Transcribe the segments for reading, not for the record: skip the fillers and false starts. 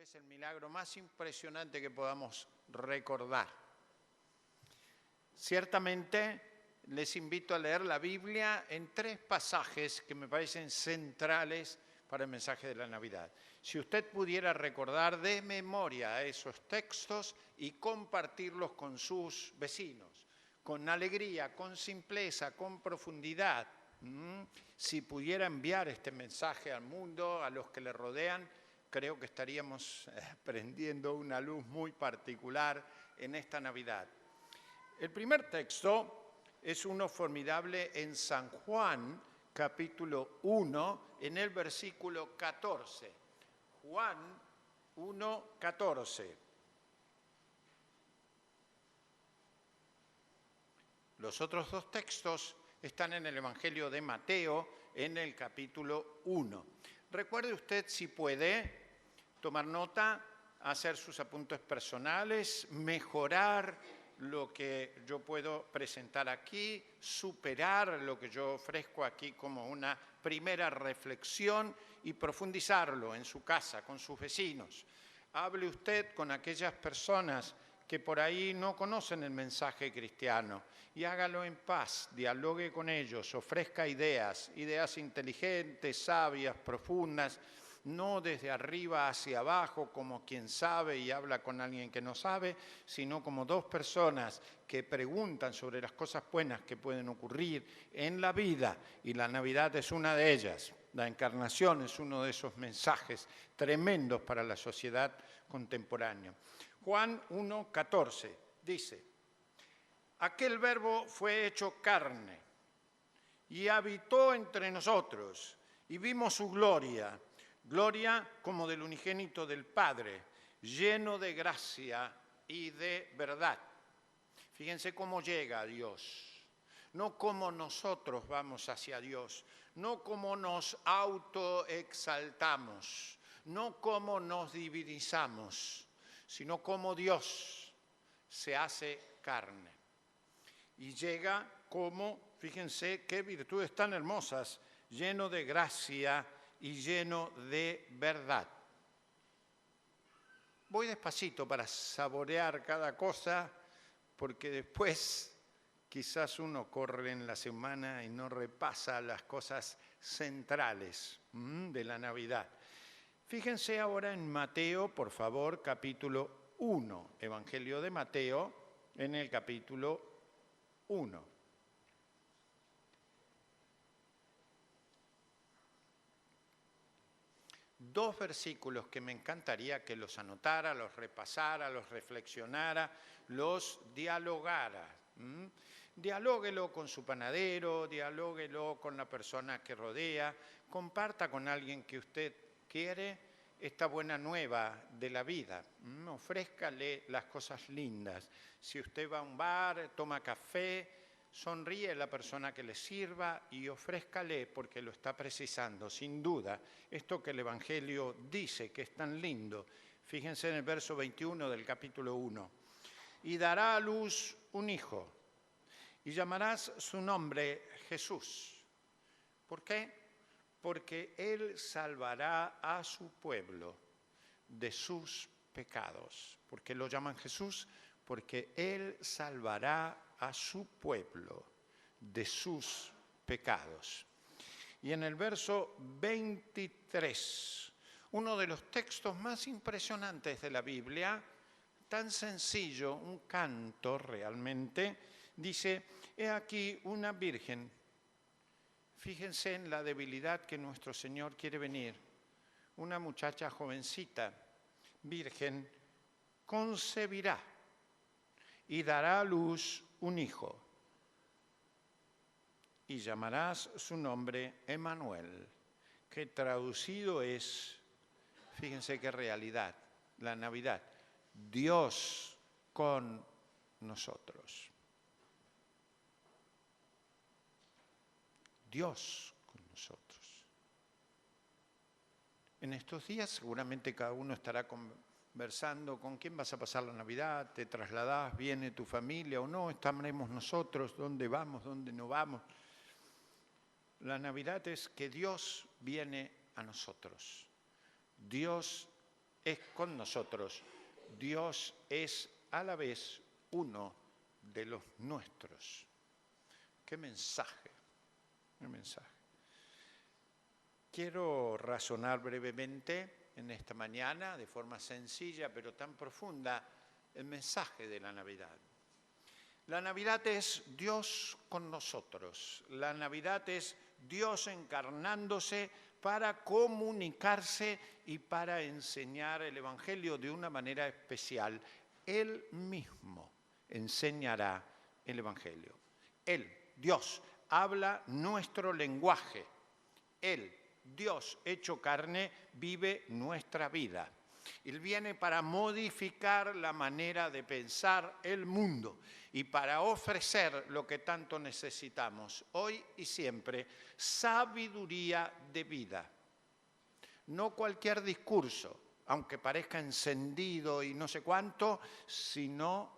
vez el milagro más impresionante que podamos recordar. Ciertamente les invito a leer la Biblia en 3 pasajes que me parecen centrales para el mensaje de la Navidad. Si usted pudiera recordar de memoria esos textos y compartirlos con sus vecinos, con alegría, con simpleza, con profundidad, si pudiera enviar este mensaje al mundo, a los que le rodean, creo que estaríamos prendiendo una luz muy particular en esta Navidad. El primer texto es uno formidable en San Juan, capítulo 1, en el versículo 14. Juan 1, 14. Los otros 2 textos están en el Evangelio de Mateo, en el capítulo 1. Recuerde usted, si puede, tomar nota, hacer sus apuntes personales, mejorar lo que yo puedo presentar aquí, superar lo que yo ofrezco aquí como una primera reflexión y profundizarlo en su casa, con sus vecinos. Hable usted con aquellas personas que por ahí no conocen el mensaje cristiano y hágalo en paz, dialogue con ellos, ofrezca ideas inteligentes, sabias, profundas, no desde arriba hacia abajo como quien sabe y habla con alguien que no sabe, sino como 2 personas que preguntan sobre las cosas buenas que pueden ocurrir en la vida, y la Navidad es una de ellas. La encarnación es uno de esos mensajes tremendos para la sociedad contemporánea. Juan 1:14 dice: aquel verbo fue hecho carne y habitó entre nosotros y vimos su gloria, gloria como del unigénito del Padre, lleno de gracia y de verdad. Fíjense cómo llega a Dios, no como nosotros vamos hacia Dios, no como nos autoexaltamos, no como nos divinizamos, sino como Dios se hace carne. Y llega como, fíjense qué virtudes tan hermosas, lleno de gracia y lleno de verdad. Voy despacito para saborear cada cosa, porque después quizás uno corre en la semana y no repasa las cosas centrales de la Navidad. Fíjense ahora en Mateo, por favor, capítulo 1, Evangelio de Mateo, en el capítulo 1. Dos versículos que me encantaría que los anotara, los repasara, los reflexionara, los dialogara. Dialóguelo con su panadero, dialóguelo con la persona que rodea, comparta con alguien que usted quiere esta buena nueva de la vida. Ofrézcale las cosas lindas. Si usted va a un bar, toma café, sonríe a la persona que le sirva y ofrézcale porque lo está precisando, sin duda. Esto que el Evangelio dice que es tan lindo. Fíjense en el verso 21 del capítulo 1. Y dará a luz un hijo, y llamarás su nombre Jesús. ¿Por qué? Porque Él salvará a su pueblo de sus pecados. ¿Por qué lo llaman Jesús? Porque Él salvará a su pueblo de sus pecados. Y en el verso 23, uno de los textos más impresionantes de la Biblia, tan sencillo, un canto realmente, dice: he aquí una virgen. Fíjense en la debilidad que nuestro Señor quiere venir. Una muchacha jovencita, virgen, concebirá y dará a luz un hijo. Y llamarás su nombre Emmanuel, que traducido es, fíjense qué realidad, la Navidad, Dios con nosotros. Dios con nosotros. En estos días seguramente cada uno estará conversando con quién vas a pasar la Navidad, te trasladás, viene tu familia o no, estaremos nosotros, dónde vamos, dónde no vamos. La Navidad es que Dios viene a nosotros. Dios es con nosotros. Dios es a la vez uno de los nuestros. ¡Qué mensaje! ¡Qué mensaje! Quiero razonar brevemente en esta mañana, de forma sencilla pero tan profunda, el mensaje de la Navidad. La Navidad es Dios con nosotros. La Navidad es Dios encarnándose para comunicarse y para enseñar el Evangelio de una manera especial. Él mismo enseñará el Evangelio. Él, Dios, habla nuestro lenguaje. Él, Dios hecho carne, vive nuestra vida. Él viene para modificar la manera de pensar el mundo y para ofrecer lo que tanto necesitamos hoy y siempre, sabiduría de vida. No cualquier discurso, aunque parezca encendido y no sé cuánto, sino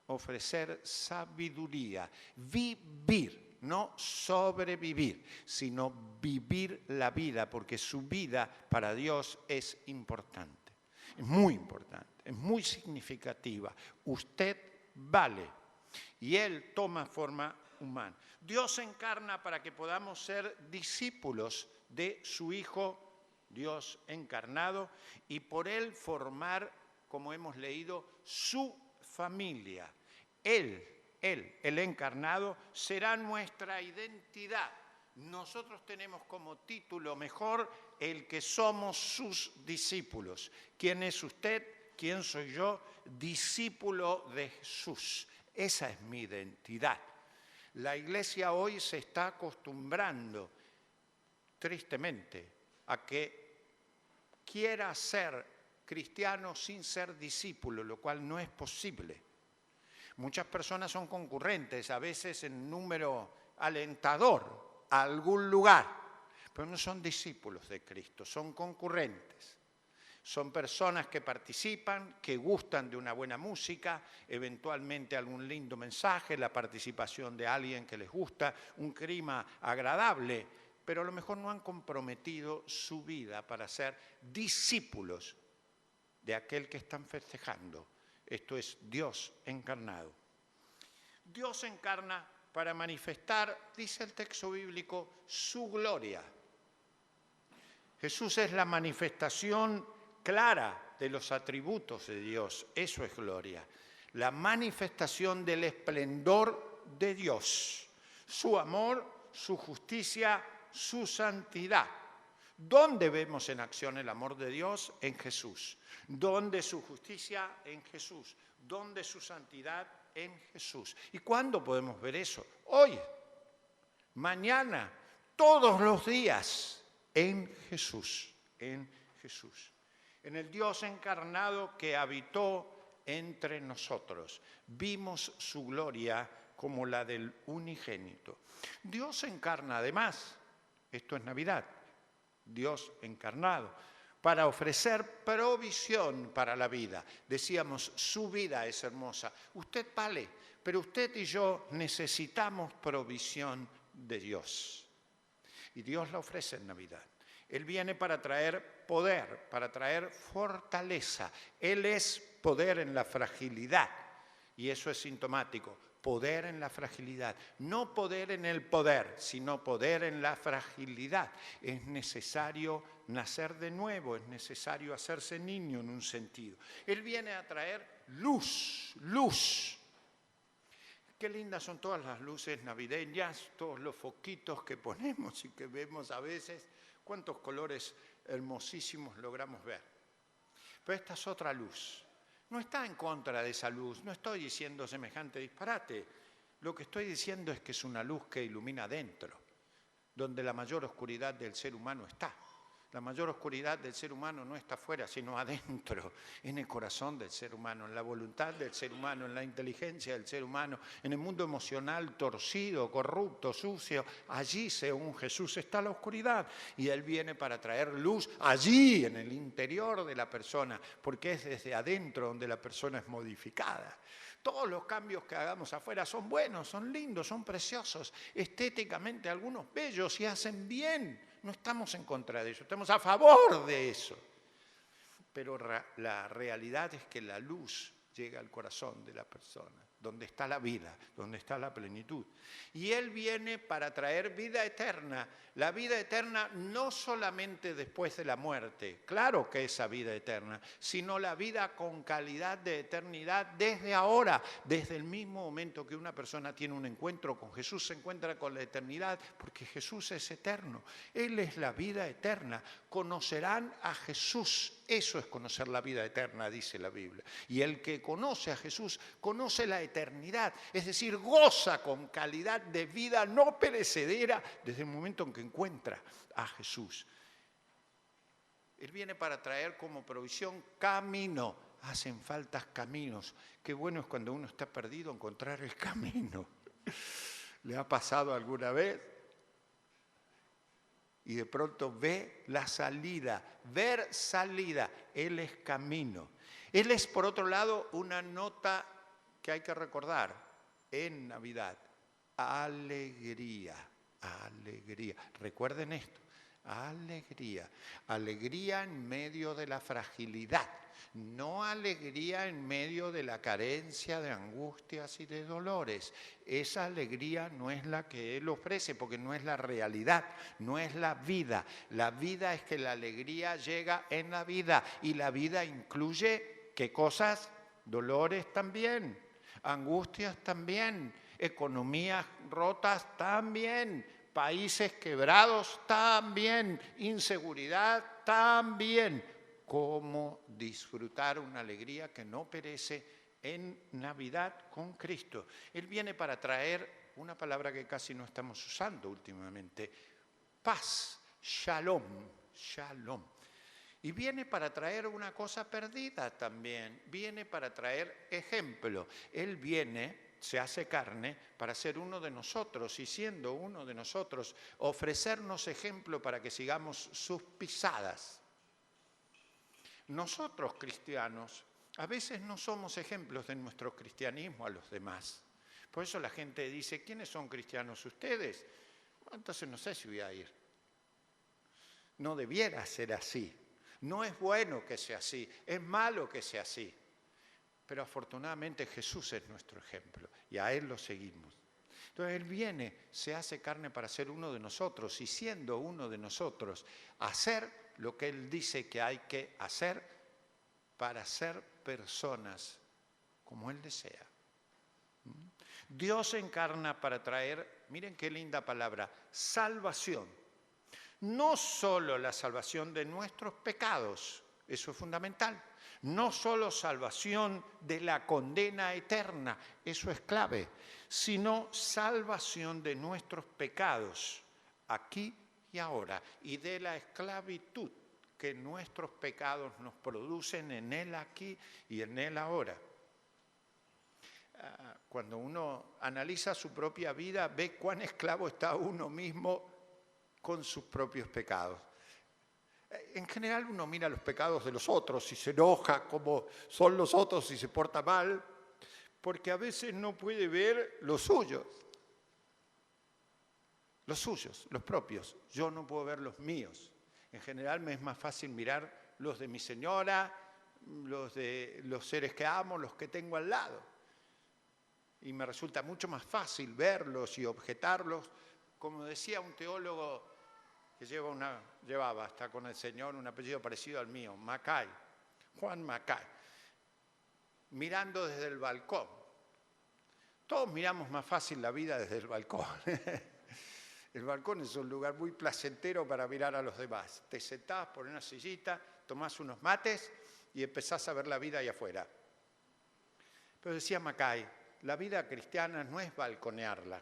ofrecer sabiduría, vivir. No sobrevivir, sino vivir la vida, porque su vida para Dios es importante, es muy importante, es muy significativa. Usted vale y Él toma forma humana. Dios se encarna para que podamos ser discípulos de su Hijo, Dios encarnado, y por Él formar, como hemos leído, su familia. Él, el encarnado, será nuestra identidad. Nosotros tenemos como título mejor el que somos sus discípulos. ¿Quién es usted? ¿Quién soy yo? Discípulo de Jesús. Esa es mi identidad. La Iglesia hoy se está acostumbrando, tristemente, a que quiera ser cristiano sin ser discípulo, lo cual no es posible. Muchas personas son concurrentes, a veces en número alentador, a algún lugar, pero no son discípulos de Cristo, son concurrentes. Son personas que participan, que gustan de una buena música, eventualmente algún lindo mensaje, la participación de alguien que les gusta, un clima agradable, pero a lo mejor no han comprometido su vida para ser discípulos de aquel que están festejando. Esto es Dios encarnado. Dios encarna para manifestar, dice el texto bíblico, su gloria. Jesús es la manifestación clara de los atributos de Dios. Eso es gloria. La manifestación del esplendor de Dios. Su amor, su justicia, su santidad. ¿Dónde vemos en acción el amor de Dios? En Jesús. ¿Dónde su justicia? En Jesús. ¿Dónde su santidad? En Jesús. ¿Y cuándo podemos ver eso? Hoy, mañana, todos los días, en Jesús. En Jesús. En el Dios encarnado que habitó entre nosotros. Vimos su gloria como la del unigénito. Dios encarna además, esto es Navidad, Dios encarnado, para ofrecer provisión para la vida. Decíamos, su vida es hermosa. Usted vale, pero usted y yo necesitamos provisión de Dios. Y Dios la ofrece en Navidad. Él viene para traer poder, para traer fortaleza. Él es poder en la fragilidad. Y eso es sintomático. Poder en la fragilidad. No poder en el poder, sino poder en la fragilidad. Es necesario nacer de nuevo, es necesario hacerse niño en un sentido. Él viene a traer luz, luz. Qué lindas son todas las luces navideñas, todos los foquitos que ponemos y que vemos a veces. Cuántos colores hermosísimos logramos ver. Pero esta es otra luz. No está en contra de esa luz, no estoy diciendo semejante disparate. Lo que estoy diciendo es que es una luz que ilumina adentro, donde la mayor oscuridad del ser humano está. La mayor oscuridad del ser humano no está afuera, sino adentro, en el corazón del ser humano, en la voluntad del ser humano, en la inteligencia del ser humano, en el mundo emocional torcido, corrupto, sucio. Allí, según Jesús, está la oscuridad. Y Él viene para traer luz allí, en el interior de la persona, porque es desde adentro donde la persona es modificada. Todos los cambios que hagamos afuera son buenos, son lindos, son preciosos, estéticamente algunos bellos y hacen bien. No estamos en contra de eso, estamos a favor de eso. pero la realidad es que la luz llega al corazón de la persona, donde está la vida, donde está la plenitud. Y Él viene para traer vida eterna. La vida eterna no solamente después de la muerte, claro que esa vida eterna, sino la vida con calidad de eternidad desde ahora, desde el mismo momento que una persona tiene un encuentro con Jesús, se encuentra con la eternidad, porque Jesús es eterno. Él es la vida eterna. Conocerán a Jesús. Eso es conocer la vida eterna, dice la Biblia. Y el que conoce a Jesús, conoce la eternidad, es decir, goza con calidad de vida no perecedera desde el momento en que encuentra a Jesús. Él viene para traer como provisión camino. Hacen falta caminos. Qué bueno es cuando uno está perdido encontrar el camino. ¿Le ha pasado alguna vez? Y de pronto ve la salida, ver salida. Él es camino. Él es, por otro lado, una nota que hay que recordar en Navidad. Alegría, alegría. Recuerden esto, alegría. Alegría en medio de la fragilidad. No alegría en medio de la carencia, de angustias y de dolores. Esa alegría no es la que Él ofrece, porque no es la realidad, no es la vida. La vida es que la alegría llega en la vida, y la vida incluye, ¿qué cosas? Dolores también, angustias también, economías rotas también, países quebrados también, inseguridad también. Cómo disfrutar una alegría que no perece en Navidad con Cristo. Él viene para traer una palabra que casi no estamos usando últimamente, paz, shalom, shalom. Y viene para traer una cosa perdida también, viene para traer ejemplo. Él viene, se hace carne para ser uno de nosotros, y siendo uno de nosotros, ofrecernos ejemplo para que sigamos sus pisadas. Nosotros cristianos a veces no somos ejemplos de nuestro cristianismo a los demás. Por eso la gente dice, ¿quiénes son cristianos ustedes? Entonces no sé si voy a ir. No debiera ser así. No es bueno que sea así, es malo que sea así. Pero afortunadamente Jesús es nuestro ejemplo y a Él lo seguimos. Entonces Él viene, se hace carne para ser uno de nosotros, y siendo uno de nosotros, hacer lo que Él dice que hay que hacer para ser personas como Él desea. Dios se encarna para traer, miren qué linda palabra, salvación. No solo la salvación de nuestros pecados, eso es fundamental. No solo salvación de la condena eterna, eso es clave, sino salvación de nuestros pecados, aquí y ahora, y de la esclavitud que nuestros pecados nos producen en el aquí y en el ahora. Cuando uno analiza su propia vida, ve cuán esclavo está uno mismo con sus propios pecados. En general uno mira los pecados de los otros y se enoja como son los otros y se porta mal, porque a veces no puede ver los suyos. Los suyos, los propios. Yo no puedo ver los míos. En general me es más fácil mirar los de mi señora, los de los seres que amo, los que tengo al lado. Y me resulta mucho más fácil verlos y objetarlos. Como decía un teólogo que llevaba hasta con el Señor un apellido parecido al mío, Mackay, Juan Mackay, mirando desde el balcón. Todos miramos más fácil la vida desde el balcón. El balcón es un lugar muy placentero para mirar a los demás. Te sentás por una sillita, tomás unos mates y empezás a ver la vida ahí afuera. Pero decía Mackay, la vida cristiana no es balconearla,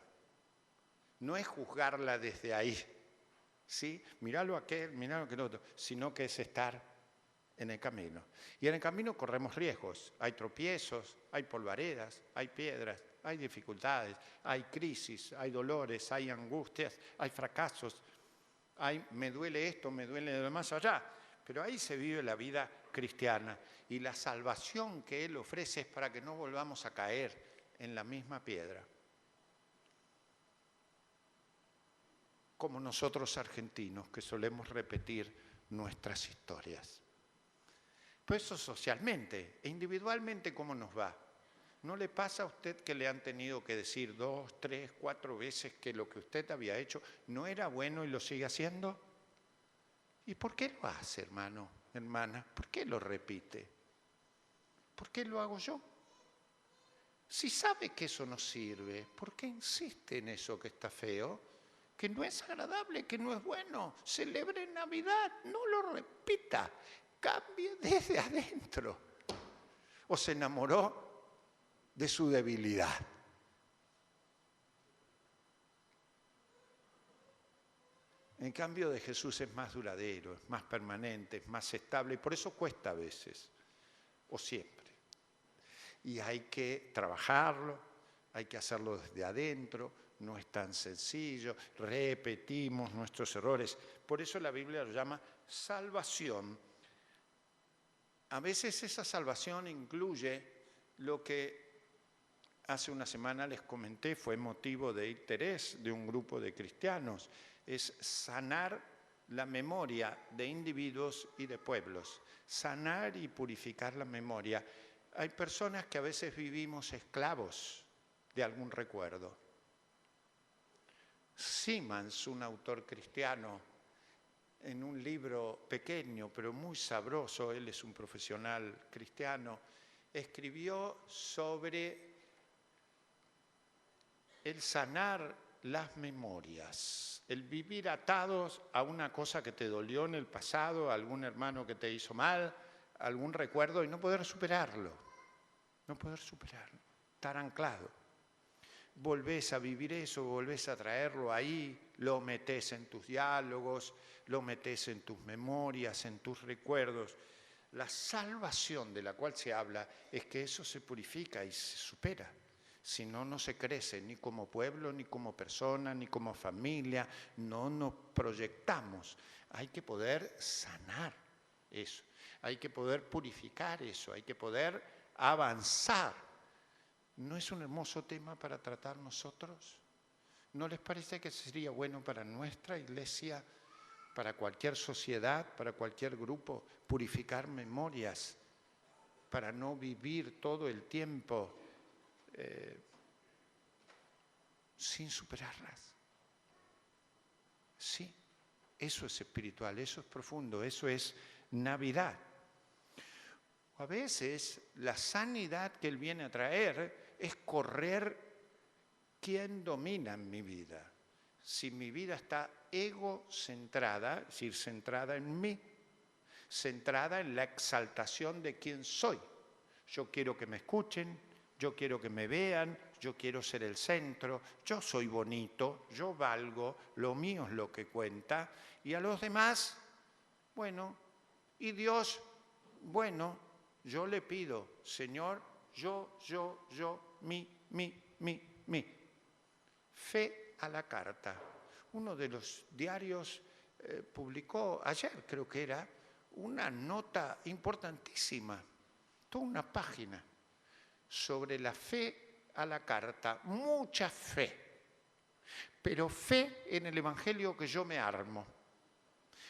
no es juzgarla desde ahí, ¿sí? Miralo aquel, miralo aquel otro, sino que es estar en el camino. Y en el camino corremos riesgos, hay tropiezos, hay polvaredas, hay piedras, hay dificultades, hay crisis, hay dolores, hay angustias, hay fracasos, me duele esto, me duele de más allá. Pero ahí se vive la vida cristiana, y la salvación que Él ofrece es para que no volvamos a caer en la misma piedra. Como nosotros argentinos, que solemos repetir nuestras historias. Pues eso socialmente, e individualmente, ¿cómo nos va? ¿No le pasa a usted que le han tenido que decir 2, 3, 4 veces que lo que usted había hecho no era bueno y lo sigue haciendo? ¿Y por qué lo hace, hermano, hermana? ¿Por qué lo repite? ¿Por qué lo hago yo? Si sabe que eso no sirve, ¿por qué insiste en eso que está feo? Que no es agradable, que no es bueno. Celebre Navidad, no lo repita. Cambie desde adentro. ¿O se enamoró de su debilidad? En cambio de Jesús es más duradero, es más permanente, es más estable y por eso cuesta a veces, o siempre. Y hay que trabajarlo, hay que hacerlo desde adentro, no es tan sencillo, repetimos nuestros errores. Por eso la Biblia lo llama salvación. A veces esa salvación incluye lo que hace una semana les comenté, fue motivo de interés de un grupo de cristianos, es sanar la memoria de individuos y de pueblos, sanar y purificar la memoria. Hay personas que a veces vivimos esclavos de algún recuerdo. Simmons, un autor cristiano, en un libro pequeño pero muy sabroso, él es un profesional cristiano, escribió sobre el sanar las memorias, el vivir atados a una cosa que te dolió en el pasado, a algún hermano que te hizo mal, a algún recuerdo y no poder superarlo, estar anclado. Volvés a vivir eso, volvés a traerlo ahí, lo metés en tus diálogos, lo metés en tus memorias, en tus recuerdos. La salvación de la cual se habla es que eso se purifica y se supera. Si no, no se crece ni como pueblo, ni como persona, ni como familia. No nos proyectamos. Hay que poder sanar eso. Hay que poder purificar eso. Hay que poder avanzar. ¿No es un hermoso tema para tratar nosotros? ¿No les parece que sería bueno para nuestra iglesia, para cualquier sociedad, para cualquier grupo, purificar memorias para no vivir todo el tiempo sin superarlas? Sí, eso es espiritual, eso es profundo, eso es Navidad. A veces la sanidad que Él viene a traer es correr quién domina en mi vida. Si mi vida está egocentrada, es decir, centrada en mí, centrada en la exaltación de quién soy. Yo quiero que me escuchen, yo quiero que me vean, yo quiero ser el centro, yo soy bonito, yo valgo, lo mío es lo que cuenta, y a los demás, bueno, y Dios, bueno, yo le pido, Señor, yo, mi. Fe a la carta. Uno de los diarios publicó ayer, creo que era, una nota importantísima, toda una página, sobre la fe a la carta. Mucha fe, pero fe en el evangelio que yo me armo,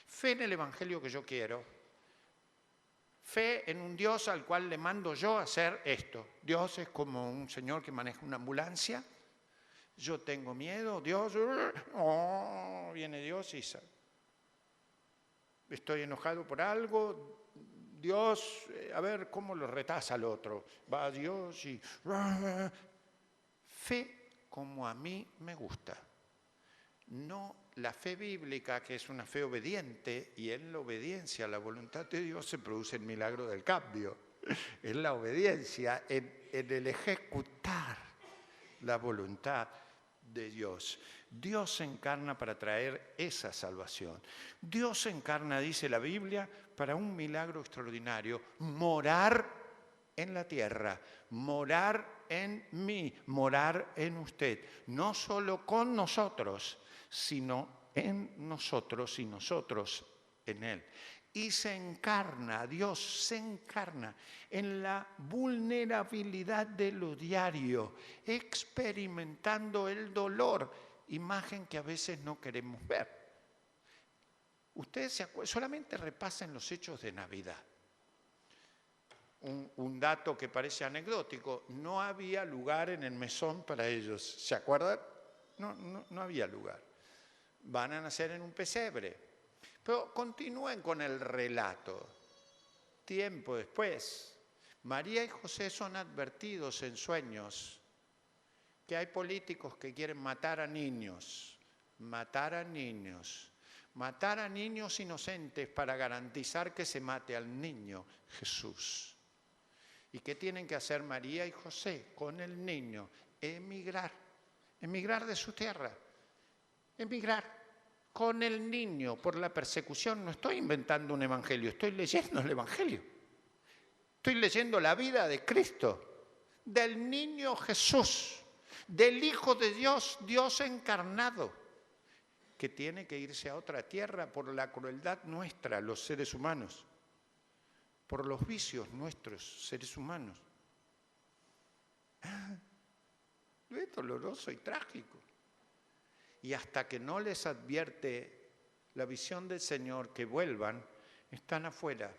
fe en el evangelio que yo quiero, fe en un Dios al cual le mando yo a hacer esto. Dios es como un señor que maneja una ambulancia. Yo tengo miedo, Dios, viene Dios y estoy enojado por algo, Dios, a ver cómo lo retasa al otro. Va Dios y fe como a mí me gusta. No la fe bíblica, que es una fe obediente, y en la obediencia a la voluntad de Dios se produce el milagro del cambio. En la obediencia, en el ejecutar la voluntad de Dios. Dios se encarna para traer esa salvación. Dios se encarna, dice la Biblia, para un milagro extraordinario, morar en la tierra, morar en mí, morar en usted, no solo con nosotros, sino en nosotros y nosotros en Él. Y se encarna, Dios se encarna en la vulnerabilidad de lo diario, experimentando el dolor, imagen que a veces no queremos ver. Ustedes solamente repasen los hechos de Navidad. un dato que parece anecdótico, no había lugar en el mesón para ellos. ¿Se acuerdan? No había lugar. Van a nacer en un pesebre. Pero continúen con el relato. Tiempo después, María y José son advertidos en sueños que hay políticos que quieren matar a niños inocentes para garantizar que se mate al niño Jesús. ¿Y qué tienen que hacer María y José con el niño? Emigrar de su tierra, emigrar con el niño por la persecución. No estoy inventando un evangelio, estoy leyendo el evangelio. Estoy leyendo la vida de Cristo, del niño Jesús, del Hijo de Dios, Dios encarnado, que tiene que irse a otra tierra por la crueldad nuestra, los seres humanos, por los vicios nuestros, seres humanos. Es doloroso y trágico. Y hasta que no les advierte la visión del Señor que vuelvan, están afuera,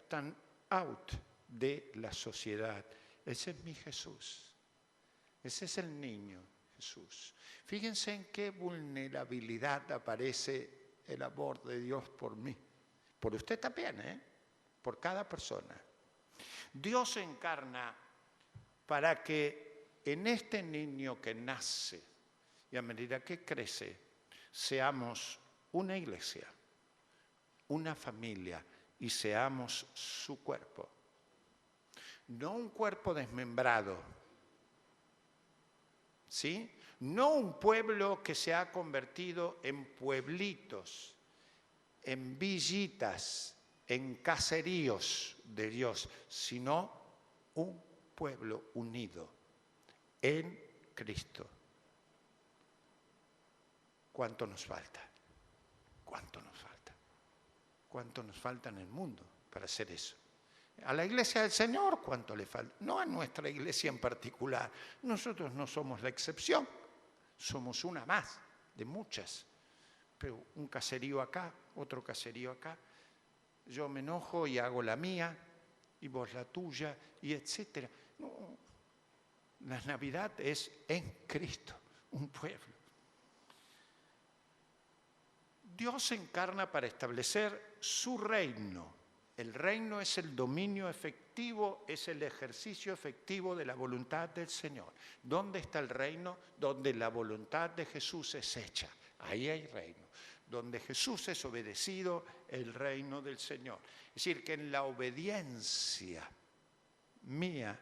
están out de la sociedad. Ese es mi Jesús, ese es el niño Jesús. Fíjense en qué vulnerabilidad aparece el amor de Dios por mí, por usted también, por cada persona. Dios se encarna para que en este niño que nace y a medida que crece, seamos una iglesia, una familia y seamos su cuerpo. No un cuerpo desmembrado, ¿sí? No un pueblo que se ha convertido en pueblitos, en villitas, en caseríos de Dios, sino un pueblo unido en Cristo. ¿Cuánto nos falta? ¿Cuánto nos falta? ¿Cuánto nos falta en el mundo para hacer eso? A la iglesia del Señor, ¿cuánto le falta? No a nuestra iglesia en particular. Nosotros no somos la excepción. Somos una más de muchas. Pero un caserío acá, otro caserío acá. Yo me enojo y hago la mía, y vos la tuya, y etcétera. No. La Navidad es en Cristo, un pueblo. Dios se encarna para establecer su reino. El reino es el dominio efectivo, es el ejercicio efectivo de la voluntad del Señor. ¿Dónde está el reino? Donde la voluntad de Jesús es hecha. Ahí hay reino. Donde Jesús es obedecido, el reino del Señor. Es decir, que en la obediencia mía,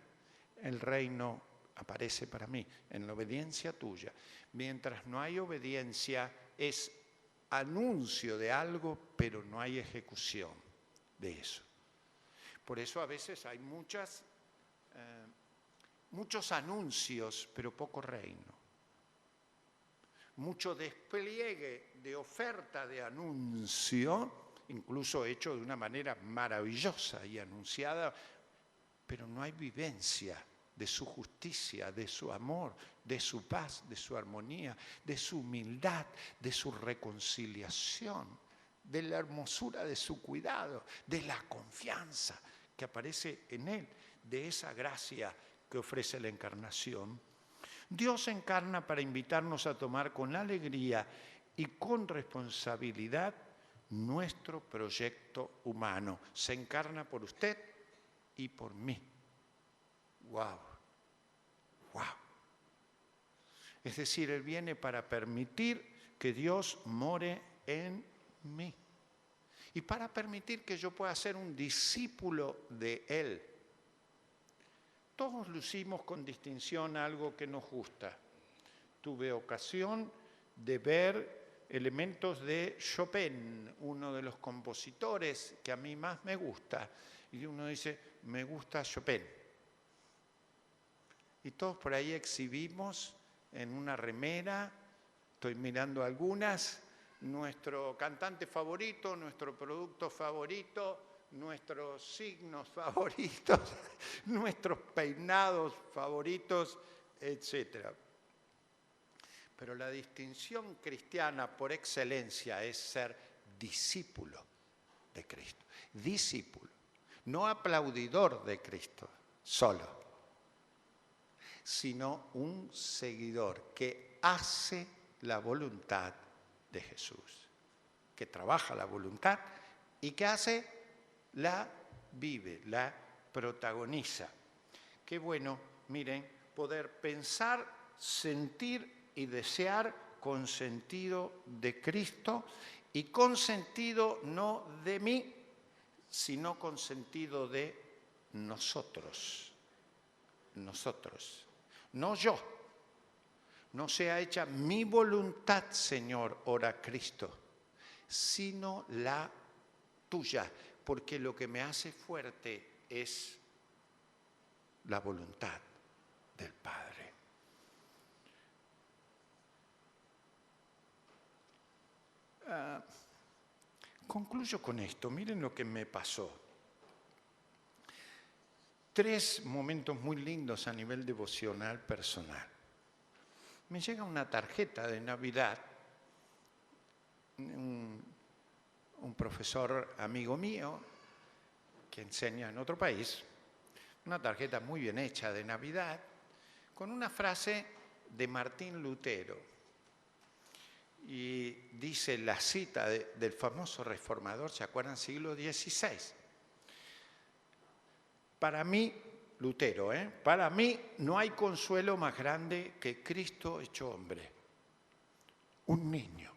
el reino aparece para mí. En la obediencia tuya. Mientras no hay obediencia, es anuncio de algo, pero no hay ejecución de eso. Por eso a veces hay muchos anuncios, pero poco reino. Mucho despliegue de oferta de anuncio, incluso hecho de una manera maravillosa y anunciada, pero no hay vivencia de su justicia, de su amor, de su paz, de su armonía, de su humildad, de su reconciliación, de la hermosura de su cuidado, de la confianza que aparece en Él, de esa gracia que ofrece la encarnación. Dios se encarna para invitarnos a tomar con alegría y con responsabilidad nuestro proyecto humano. Se encarna por usted y por mí. ¡Wow! ¡Wow! Es decir, Él viene para permitir que Dios more en mí y para permitir que yo pueda ser un discípulo de Él. Todos lucimos con distinción algo que nos gusta. Tuve ocasión de ver elementos de Chopin, uno de los compositores que a mí más me gusta. Y uno dice, me gusta Chopin. Y todos por ahí exhibimos en una remera, estoy mirando algunas, nuestro cantante favorito, nuestro producto favorito, nuestros signos favoritos, nuestros peinados favoritos, etc. Pero la distinción cristiana por excelencia es ser discípulo de Cristo. Discípulo. no aplaudidor de Cristo solo, sino un seguidor que hace la voluntad de Jesús, que trabaja la voluntad y que la vive, la protagoniza. Qué bueno, miren, poder pensar, sentir y desear con sentido de Cristo y con sentido no de mí, sino con sentido de nosotros. Nosotros, no yo. No sea hecha mi voluntad, Señor, ora Cristo, sino la tuya, porque lo que me hace fuerte es la voluntad del Padre. Concluyo con esto. Miren lo que me pasó. 3 momentos muy lindos a nivel devocional personal. Me llega una tarjeta de Navidad. Un profesor amigo mío que enseña en otro país, una tarjeta muy bien hecha de Navidad, con una frase de Martín Lutero. Y dice la cita del famoso reformador, ¿se acuerdan? Siglo XVI. Para mí, Lutero, para mí no hay consuelo más grande que Cristo hecho hombre. Un niño.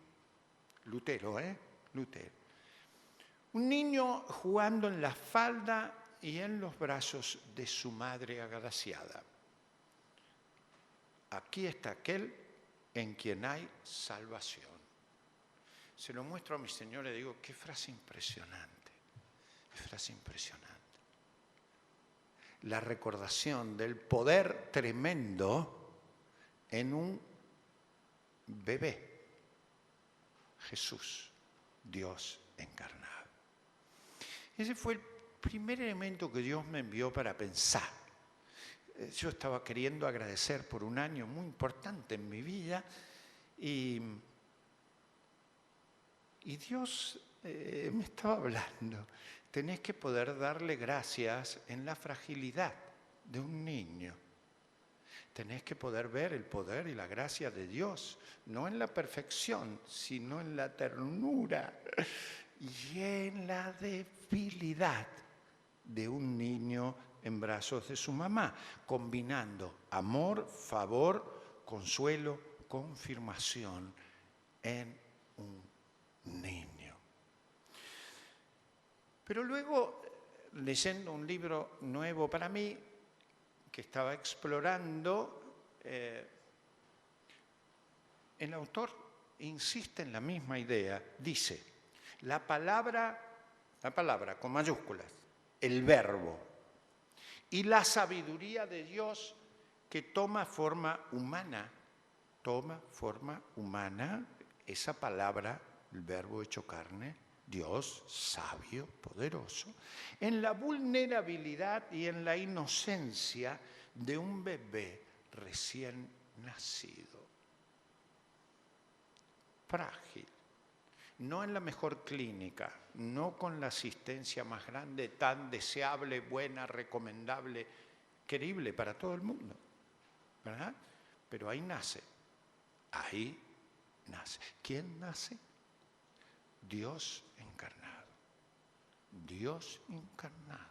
Lutero, Lutero. Un niño jugando en la falda y en los brazos de su madre agraciada. Aquí está aquel en quien hay salvación. Se lo muestro a mis señores y digo, qué frase impresionante, qué frase impresionante. La recordación del poder tremendo en un bebé, Jesús, Dios encarnado. Ese fue el primer elemento que Dios me envió para pensar. Yo estaba queriendo agradecer por un año muy importante en mi vida y Dios me estaba hablando. Tenés que poder darle gracias en la fragilidad de un niño. Tenés que poder ver el poder y la gracia de Dios, no en la perfección, sino en la ternura y en la debilidad de un niño en brazos de su mamá, combinando amor, favor, consuelo, confirmación en un niño. Pero luego, leyendo un libro nuevo para mí, que estaba explorando, el autor insiste en la misma idea. Dice, la palabra con mayúsculas, el verbo, y la sabiduría de Dios que toma forma humana, esa palabra, el verbo hecho carne, Dios sabio, poderoso, en la vulnerabilidad y en la inocencia de un bebé recién nacido. Frágil, no en la mejor clínica, no con la asistencia más grande, tan deseable, buena, recomendable, querible para todo el mundo, ¿verdad? Pero ahí nace. ¿Quién nace? Dios encarnado. Dios encarnado.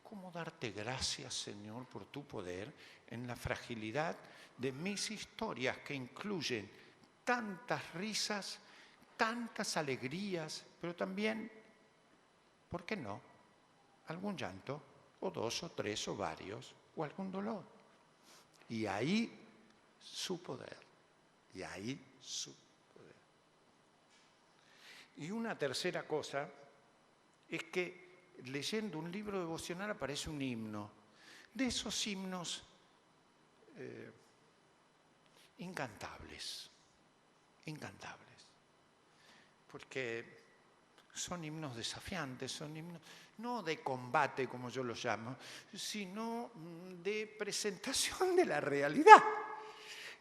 ¿Cómo darte gracias, Señor, por tu poder en la fragilidad de mis historias que incluyen tantas risas, tantas alegrías, pero también, ¿por qué no? Algún llanto, o 2, o 3, o varios, o algún dolor. Y ahí su poder. Y una tercera cosa es que leyendo un libro devocional aparece un himno. De esos himnos incantables. Porque son himnos desafiantes, son himnos no de combate como yo los llamo, sino de presentación de la realidad.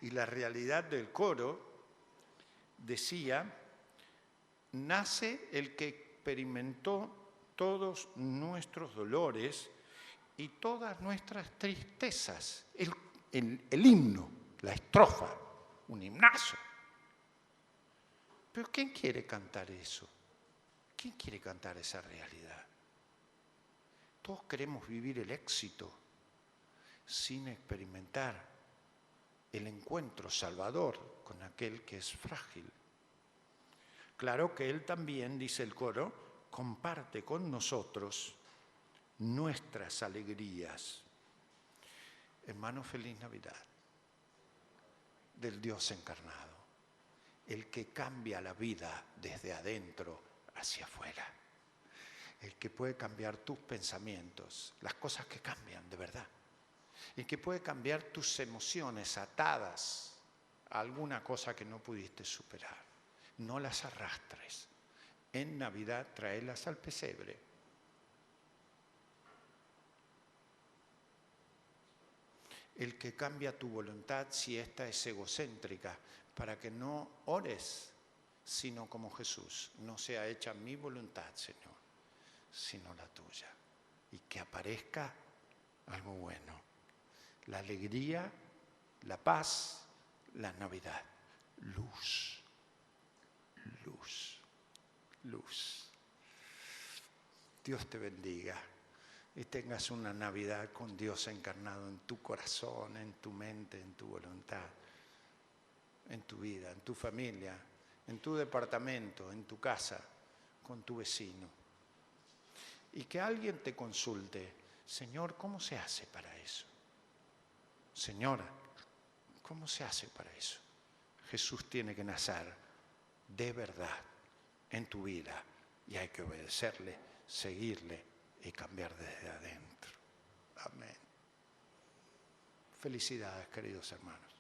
Y la realidad del coro decía, nace el que experimentó todos nuestros dolores y todas nuestras tristezas. El himno, la estrofa, un himnazo. Pero ¿quién quiere cantar eso? ¿Quién quiere cantar esa realidad? Todos queremos vivir el éxito sin experimentar el encuentro salvador con aquel que es frágil. Claro que Él también, dice el coro, comparte con nosotros nuestras alegrías. Hermano, feliz Navidad del Dios encarnado, el que cambia la vida desde adentro hacia afuera, el que puede cambiar tus pensamientos, las cosas que cambian de verdad, el que puede cambiar tus emociones atadas a alguna cosa que no pudiste superar. No las arrastres. En Navidad tráelas al pesebre. El que cambia tu voluntad si esta es egocéntrica, para que no ores, sino como Jesús. No sea hecha mi voluntad, Señor, sino la tuya. Y que aparezca algo bueno. La alegría, la paz, la Navidad. Luz, luz, luz. Dios te bendiga y tengas una Navidad con Dios encarnado en tu corazón, en tu mente, en tu voluntad, en tu vida, en tu familia, en tu departamento, en tu casa, con tu vecino. Y que alguien te consulte, Señor, ¿cómo se hace para eso? Señora, ¿cómo se hace para eso? Jesús tiene que nacer de verdad en tu vida y hay que obedecerle, seguirle y cambiar desde adentro. Amén. Felicidades, queridos hermanos.